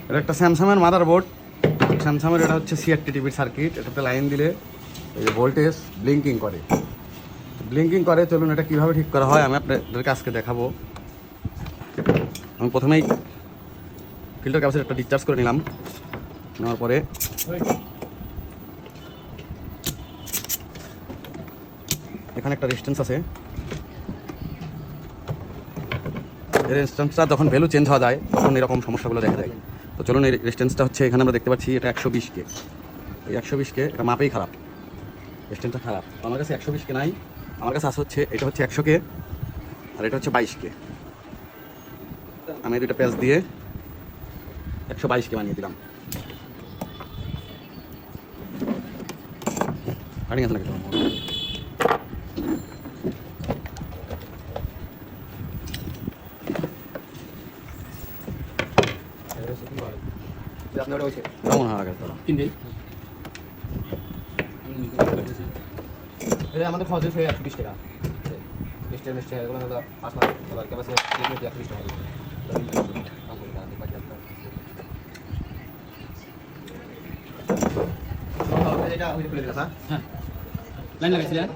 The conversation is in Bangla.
এটা একটা স্যামসাংয়ের মাদারবোর্ড। স্যামসাংয়ের এটা হচ্ছে সিআরটি টিভির সার্কিট। এটাতে লাইন দিলে এই যে ভোল্টেজ ব্লিঙ্কিং করে। চলুন এটা কীভাবে ঠিক করা হয় আমি আপনাদেরকে আজকে দেখাবো। আমি প্রথমেই ফিল্টার ক্যাপাসিটরটা ডিসচার্জ করে নিলাম। নেওয়ার পরে এখানে একটা রেজিস্ট্যান্স আছে। এই রেজিস্ট্যান্সটা যখন ভ্যালু চেঞ্জ হওয়া যায় তখন এরকম সমস্যাগুলো দেখা যায়। তো চলুন এই রেজিস্ট্যান্সটা হচ্ছে এখানে আমরা দেখতে পাচ্ছি এটা 120K। এই 120K এটা মাপেই খারাপ, রেজিস্ট্যান্সটা খারাপ। আমার কাছে 120K নাই, আমার কাছে হচ্ছে এটা হচ্ছে 100K আর এটা হচ্ছে 22K। আমি দুইটা প্যাচ দিয়ে 122K বানিয়ে দিলাম। কাটিং আছে নাকি? কেমন হয় আগে এটা আমাদের খরচ হচ্ছে 120 টাকা। হ্যাঁ লাইন লাগাইছিলেন?